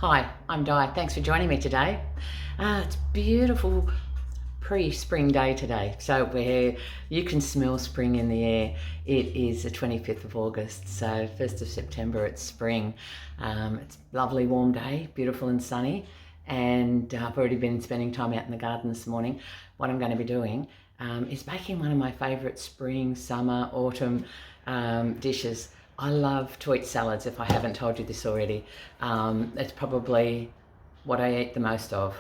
Hi, I'm Di. Thanks for joining me today. It's a beautiful pre-spring day today. So you can smell spring in the air. It is the 25th of August, so 1st of September, it's spring. It's a lovely warm day, beautiful and sunny. And I've already been spending time out in the garden this morning. What I'm going to be doing is making one of my favourite spring, summer, autumn dishes. I love to eat salads, if I haven't told you this already. It's probably what I eat the most of.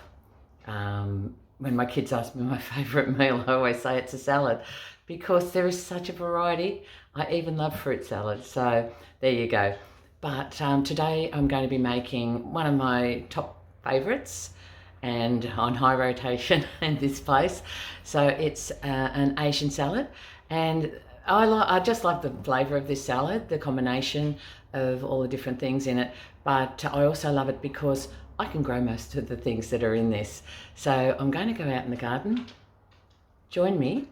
When my kids ask me my favourite meal, I always say it's a salad because there is such a variety. I even love fruit salad, so there you go. But today I'm going to be making one of my top favourites and on high rotation in this place. So it's an Asian salad, and I just love the flavour of this salad, the combination of all the different things in it. But I also love it because I can grow most of the things that are in this. So I'm going to go out in the garden. Join me.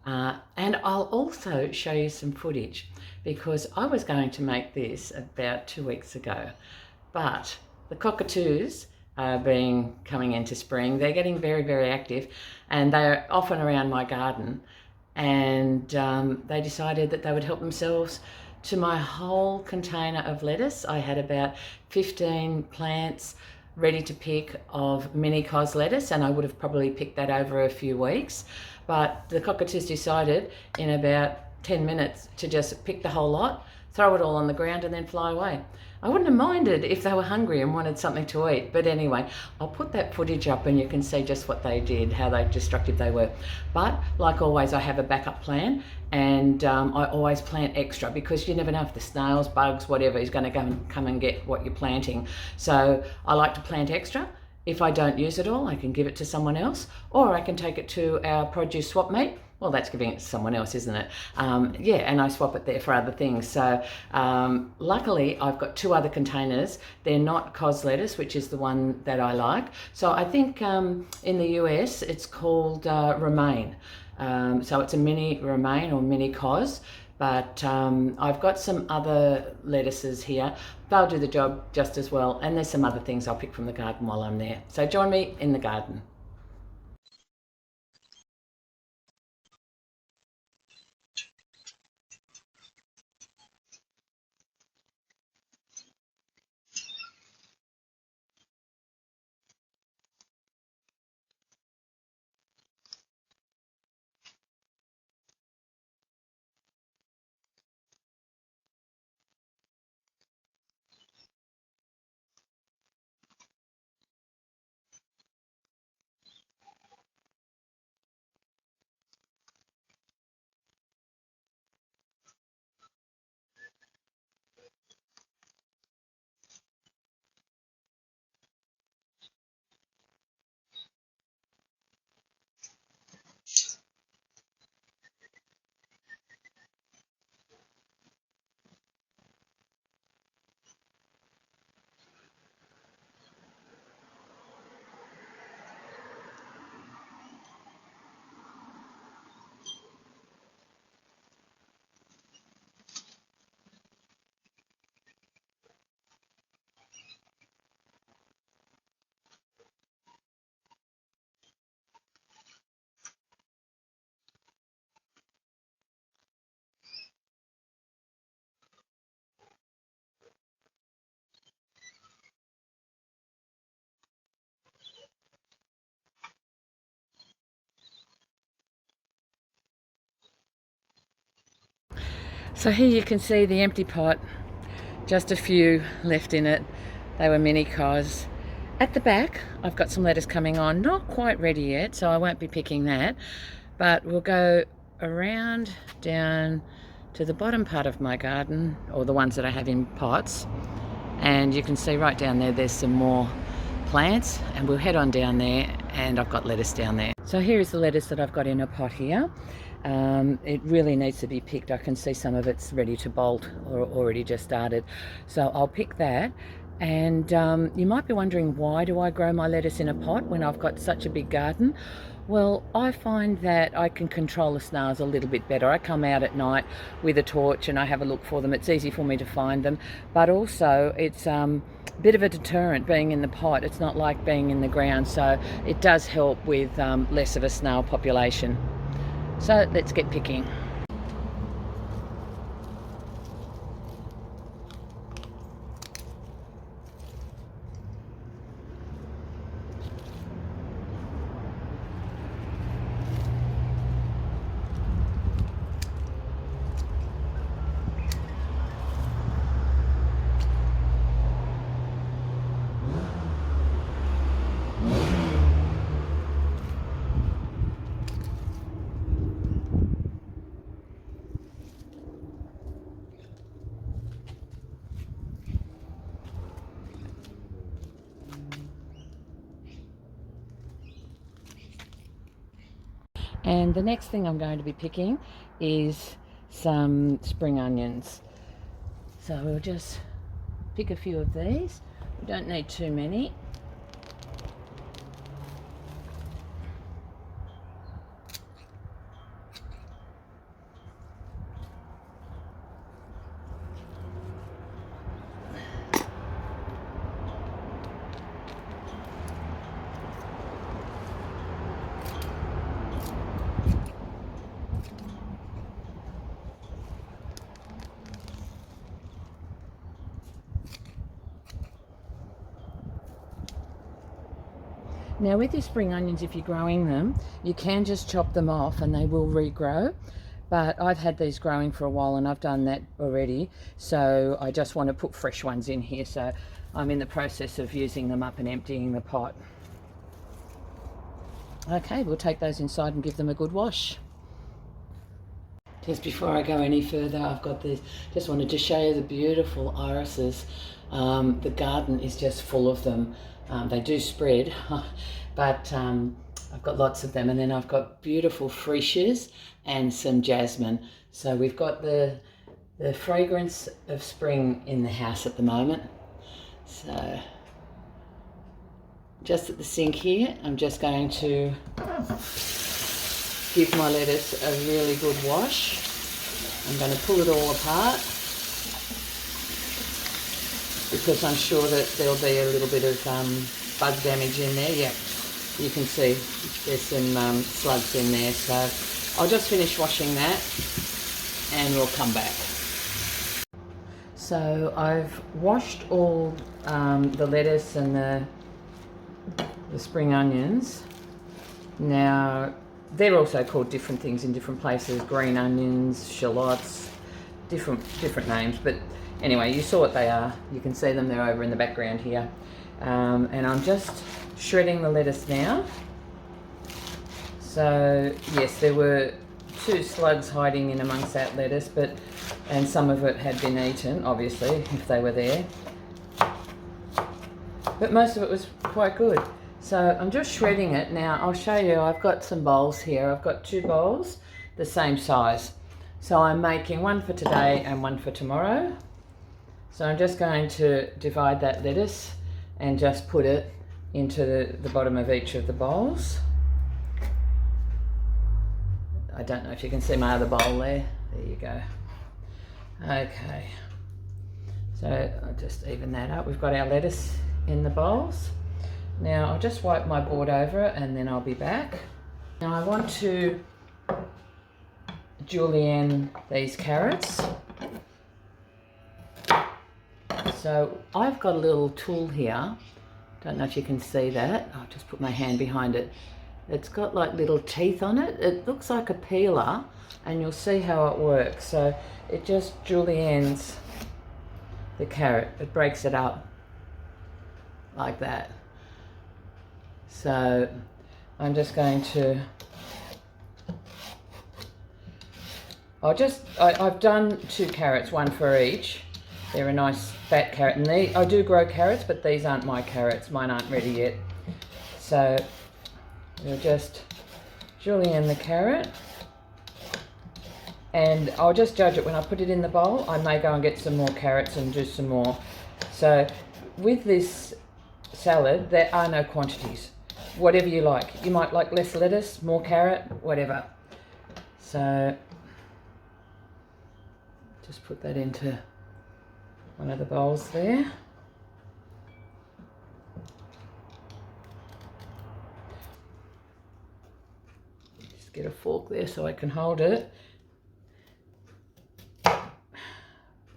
And I'll also show you some footage because I was going to make this about 2 weeks ago. But the cockatoos coming into spring, they're getting very, very active, and they're often around my garden. And they decided that they would help themselves to my whole container of lettuce. I had about 15 plants ready to pick of mini cos lettuce, and I would have probably picked that over a few weeks. But the cockatoos decided in about 10 minutes to just pick the whole lot, throw it all on the ground and then fly away. I wouldn't have minded if they were hungry and wanted something to eat. But anyway, I'll put that footage up and you can see just what they did, how destructive they were. But like always, I have a backup plan, and I always plant extra because you never know if the snails, bugs, whatever is going to come and get what you're planting. So I like to plant extra. If I don't use it all, I can give it to someone else, or I can take it to our produce swap meet. Well, that's giving it to someone else, isn't it? Yeah, and I swap it there for other things. So luckily, I've got 2 other containers. They're not cos lettuce, which is the one that I like. So I think in the US, it's called romaine. So it's a mini romaine or mini cos. But I've got some other lettuces here. They'll do the job just as well. And there's some other things I'll pick from the garden while I'm there. So join me in the garden. So here you can see the empty pot, just a few left in it. They were mini cos. At the back, I've got some lettuce coming on, not quite ready yet, so I won't be picking that. But we'll go around down to the bottom part of my garden, or the ones that I have in pots. And you can see right down there, there's some more plants, and we'll head on down there, and I've got lettuce down there. So here is the lettuce that I've got in a pot here. It really needs to be picked. I can see some of it's ready to bolt or already just started. So I'll pick that. And you might be wondering, why do I grow my lettuce in a pot when I've got such a big garden? Well, I find that I can control the snails a little bit better. I come out at night with a torch and I have a look for them. It's easy for me to find them, but also it's a bit of a deterrent being in the pot. It's not like being in the ground, so it does help with less of a snail population. So let's get picking. And the next thing I'm going to be picking is some spring onions. So we'll just pick a few of these. We don't need too many. Now with your spring onions, if you're growing them, you can just chop them off and they will regrow. But I've had these growing for a while and I've done that already. So I just want to put fresh ones in here. So I'm in the process of using them up and emptying the pot. Okay, we'll take those inside and give them a good wash. Just before I go any further, I've got this, just wanted to show you the beautiful irises. The garden is just full of them. They do spread, but I've got lots of them. And then I've got beautiful freesias and some jasmine. So we've got the fragrance of spring in the house at the moment. So just at the sink here, I'm just going to give my lettuce a really good wash. I'm going to pull it all apart because I'm sure that there'll be a little bit of bug damage in there. Yep, you can see there's some slugs in there. So I'll just finish washing that and we'll come back. So I've washed all the lettuce and the spring onions. Now, they're also called different things in different places, green onions, shallots, different names, but anyway, you saw what they are. You can see them, they're over in the background here. And I'm just shredding the lettuce now. So yes, there were 2 slugs hiding in amongst that lettuce, and some of it had been eaten, obviously, if they were there. But most of it was quite good. So I'm just shredding it. Now I'll show you, I've got some bowls here. I've got 2 bowls, the same size. So I'm making one for today and one for tomorrow. So I'm just going to divide that lettuce and just put it into the bottom of each of the bowls. I don't know if you can see my other bowl there. There you go. Okay. So I'll just even that up. We've got our lettuce in the bowls. Now I'll just wipe my board over it and then I'll be back. Now I want to julienne these carrots. So I've got a little tool here. Don't know if you can see that. I'll just put my hand behind it. It's got like little teeth on it. It looks like a peeler and you'll see how it works. So it just juliennes the carrot. It breaks it up like that. So I'm just going to, I've done 2 carrots, one for each. They're a nice fat carrot, and I do grow carrots, but these aren't my carrots. Mine aren't ready yet. So we'll just julienne the carrot, and I'll just judge it when I put it in the bowl. I may go and get some more carrots and do some more. So with this salad, there are no quantities. whatever you like. You might like less lettuce, more carrot, whatever. So just put that into one of the bowls there. Just get a fork there so I can hold it.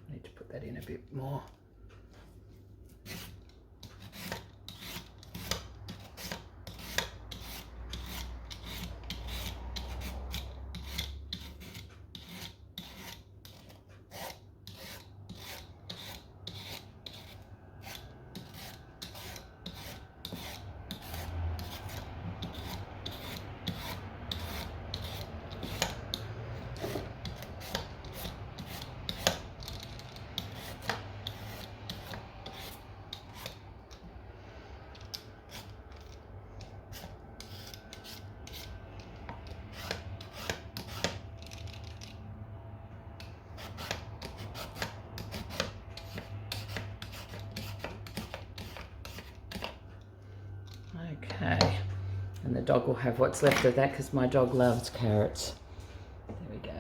Need to put that in a bit more. Okay, and the dog will have what's left of that because my dog loves carrots. There we go.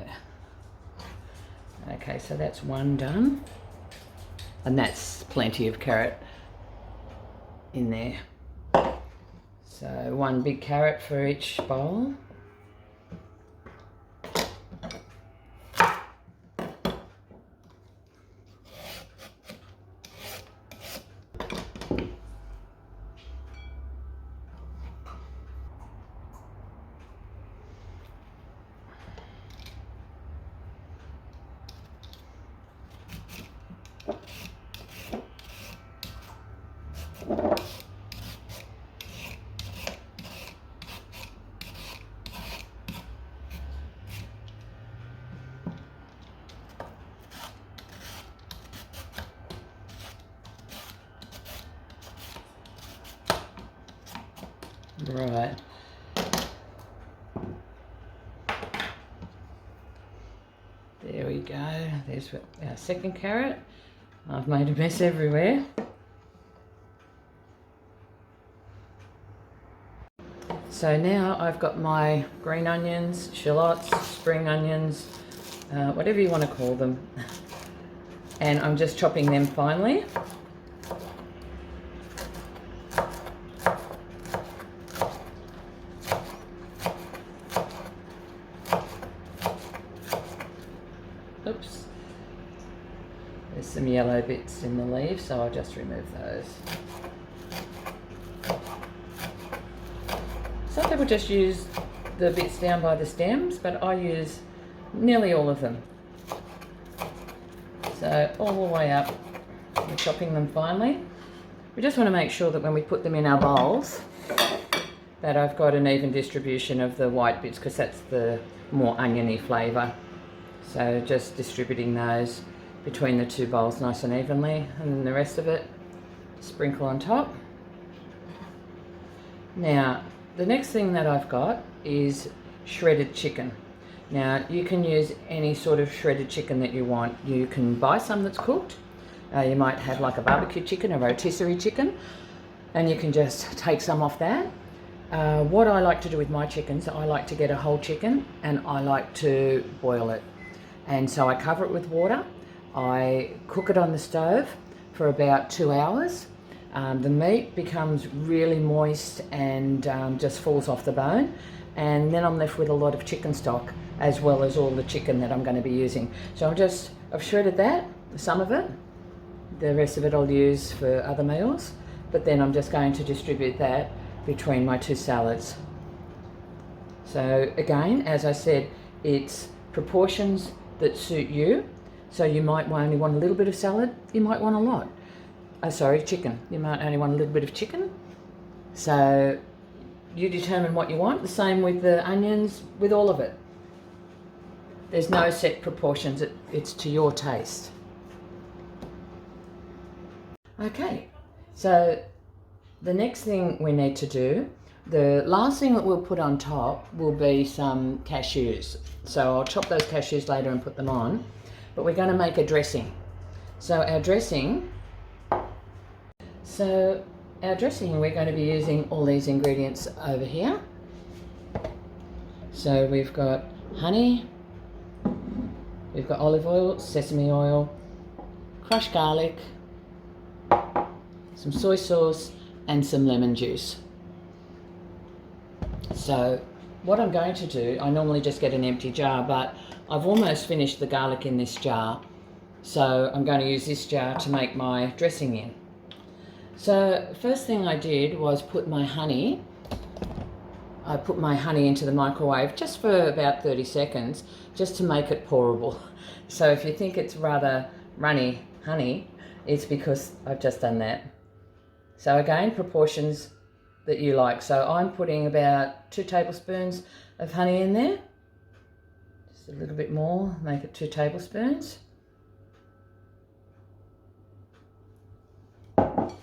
Okay, so that's one done, and that's plenty of carrot in there. So one big carrot for each bowl. Right. There we go. There's our second carrot. I've made a mess everywhere. So now I've got my green onions, shallots, spring onions, whatever you want to call them. And I'm just chopping them finely. Oops, there's some yellow bits in the leaves, so I'll just remove those. Some people just use the bits down by the stems, but I use nearly all of them. So all the way up, we're chopping them finely. We just want to make sure that when we put them in our bowls, that I've got an even distribution of the white bits, because that's the more oniony flavour. So just distributing those between the two bowls nice and evenly, and then the rest of it sprinkle on top. Now the next thing that I've got is shredded chicken. Now you can use any sort of shredded chicken that you want. You can buy some that's cooked. You might have like a barbecue chicken, a rotisserie chicken, and you can just take some off that. What I like to do with my chickens, I like to get a whole chicken and I like to boil it. And so I cover it with water. I cook it on the stove for about 2 hours. The meat becomes really moist and just falls off the bone. And then I'm left with a lot of chicken stock, as well as all the chicken that I'm going to be using. So I've shredded that, some of it. The rest of it I'll use for other meals. But then I'm just going to distribute that between my two salads. So again, as I said, it's proportions that suit you. So you might only want a little bit of salad, you might want a lot. Chicken. You might only want a little bit of chicken. So you determine what you want. The same with the onions, with all of it. There's no set proportions, it's to your taste. Okay, so the next thing we need to do, the last thing that we'll put on top will be some cashews. So I'll chop those cashews later and put them on, but we're going to make a dressing. So our dressing, so our dressing, we're going to be using all these ingredients over here. So we've got honey, we've got olive oil, sesame oil, crushed garlic, some soy sauce and some lemon juice. So what I'm going to do, I normally just get an empty jar, but I've almost finished the garlic in this jar. So I'm going to use this jar to make my dressing in. So first thing I did was put my honey. I put my honey into the microwave just for about 30 seconds, just to make it pourable. So if you think it's rather runny honey, it's because I've just done that. So again, proportions that you like. So I'm putting about 2 tablespoons of honey in there. Just a little bit more, make it 2 tablespoons. Wrong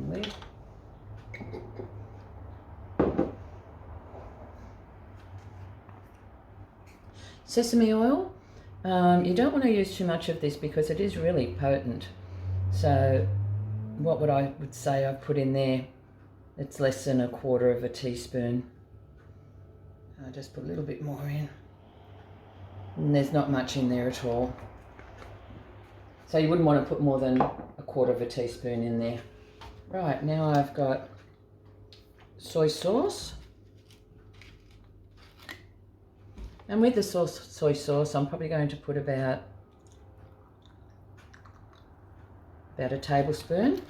lid. Sesame oil. You don't want to use too much of this because it is really potent. So what I would say I've put in there, it's less than 1/4 teaspoon. I'll just put a little bit more in. And there's not much in there at all. So you wouldn't want to put more than 1/4 teaspoon in there. Right, now I've got soy sauce. And with the soy sauce, I'm probably going to put about a tablespoon.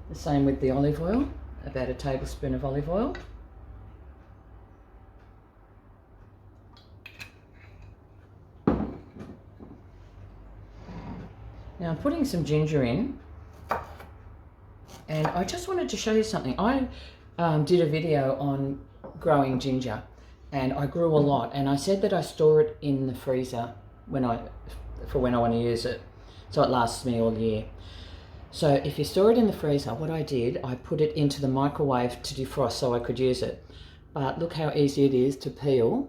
The same with the olive oil, about a tablespoon of olive oil. Now I'm putting some ginger in, and I just wanted to show you something. I did a video on growing ginger, and I grew a lot, and I said that I store it in the freezer for when I want to use it, so it lasts me all year. So if you store it in the freezer, what I did, I put it into the microwave to defrost so I could use it. But look how easy it is to peel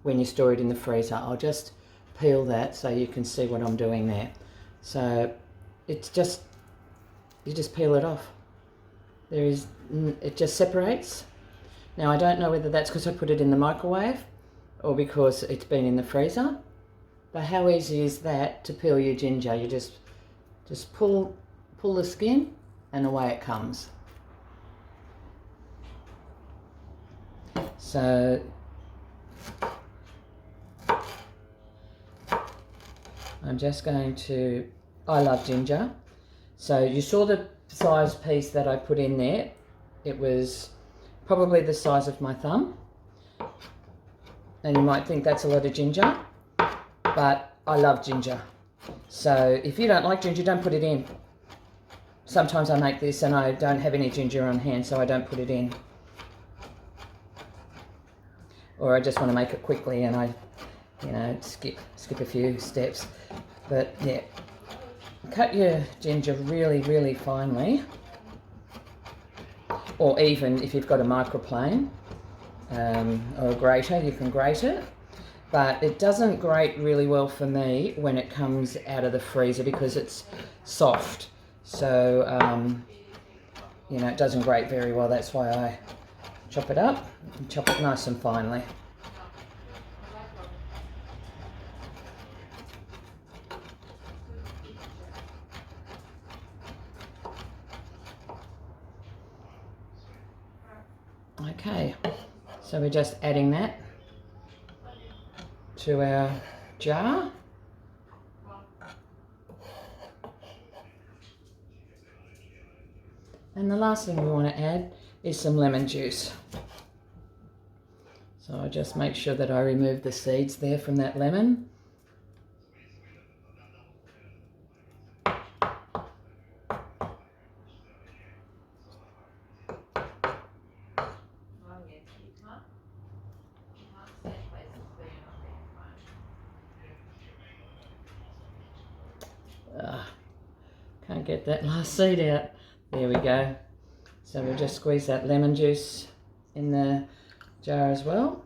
when you store it in the freezer. I'll just peel that so you can see what I'm doing there. So it's just, you just peel it off. It just separates. Now I don't know whether that's because I put it in the microwave or because it's been in the freezer. But how easy is that to peel your ginger? You just pull the skin and away it comes. So I'm just going to, I love ginger. So you saw the size piece that I put in there. It was probably the size of my thumb. And you might think that's a lot of ginger, but I love ginger. So if you don't like ginger, don't put it in. Sometimes I make this and I don't have any ginger on hand, so I don't put it in. Or I just want to make it quickly and I, skip a few steps. But yeah, cut your ginger really, really finely. Or even if you've got a microplane or a grater, you can grate it. But it doesn't grate really well for me when it comes out of the freezer because it's soft. So, it doesn't grate very well. That's why I chop it up and chop it nice and finely. Okay, so we're just adding that to our jar. And the last thing we want to add is some lemon juice. So I just make sure that I remove the seeds there from that lemon. Can't get that last seed out. There we go. So we'll just squeeze that lemon juice in the jar as well.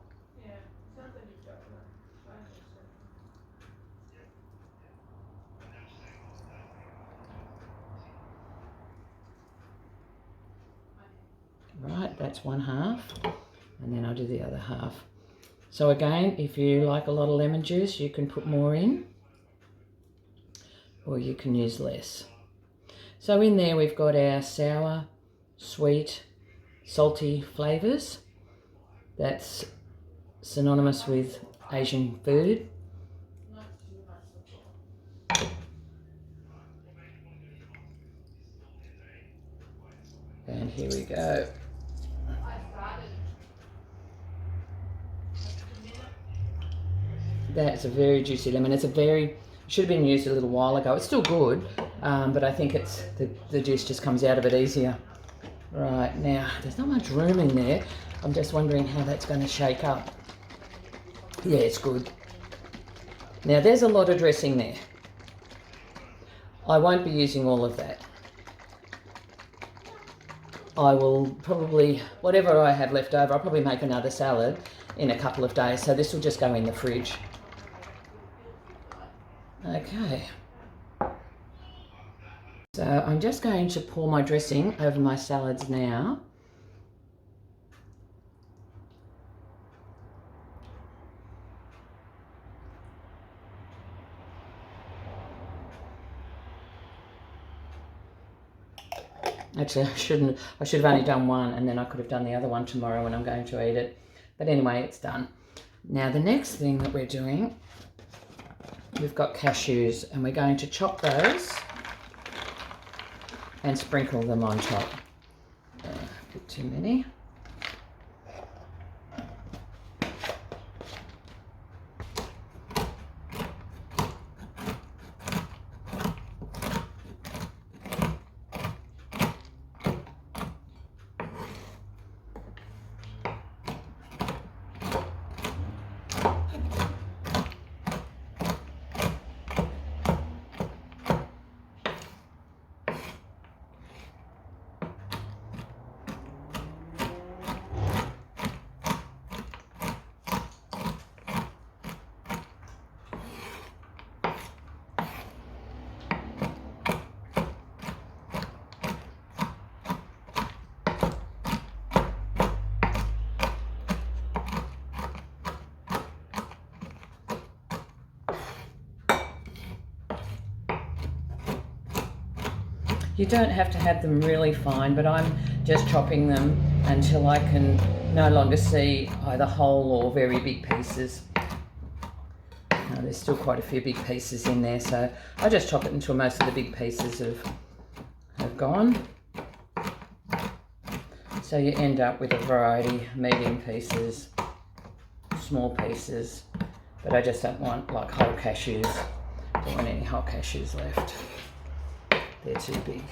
that's one half, and then I'll do the other half. So again, if you like a lot of lemon juice, you can put more in, or you can use less. So in there we've got our sour, sweet, salty flavours. That's synonymous with Asian food. And here we go. That's a very juicy lemon. It's a very, should have been used a little while ago. It's still good, but I think it's the juice just comes out of it easier. Right, now there's not much room in there. I'm just wondering how that's going to shake up. Yeah, it's good. Now there's a lot of dressing there. I won't be using all of that. I will probably, whatever I have left over, I'll probably make another salad in a couple of days. So this will just go in the fridge. Okay. So I'm just going to pour my dressing over my salads now. Actually, I should have only done one, and then I could have done the other one tomorrow when I'm going to eat it. But anyway, it's done. Now the next thing that we're doing, we've got cashews, and we're going to chop those and sprinkle them on top. A bit too many. You don't have to have them really fine, but I'm just chopping them until I can no longer see either whole or very big pieces. Now, there's still quite a few big pieces in there, so I just chop it until most of the big pieces have gone. So you end up with a variety, medium pieces, small pieces, but I just don't want like whole cashews. Don't want any whole cashews left. They're too big.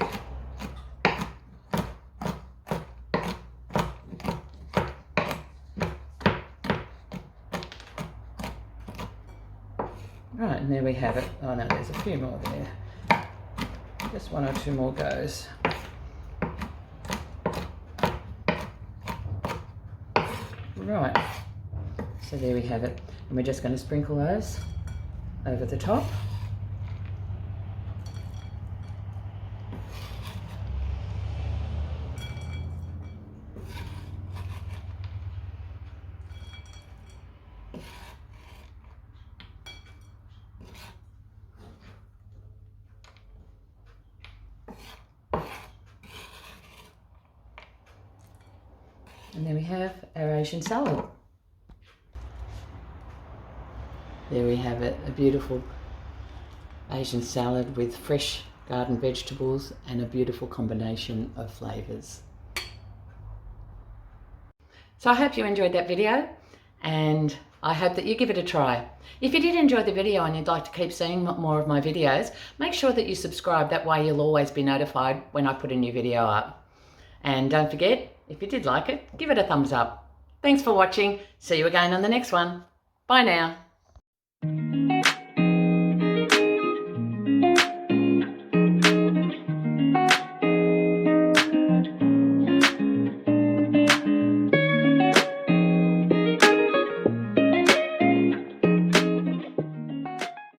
Right, and there we have it. Oh no, there's a few more there. Just one or two more goes. Right, so there we have it. And we're just going to sprinkle those over the top. And then we have our Asian salad. There we have it, a beautiful Asian salad with fresh garden vegetables and a beautiful combination of flavours. So I hope you enjoyed that video, and I hope that you give it a try. If you did enjoy the video and you'd like to keep seeing more of my videos, make sure that you subscribe. That way you'll always be notified when I put a new video up. And don't forget, if you did like it, give it a thumbs up. Thanks for watching. See you again on the next one. Bye now.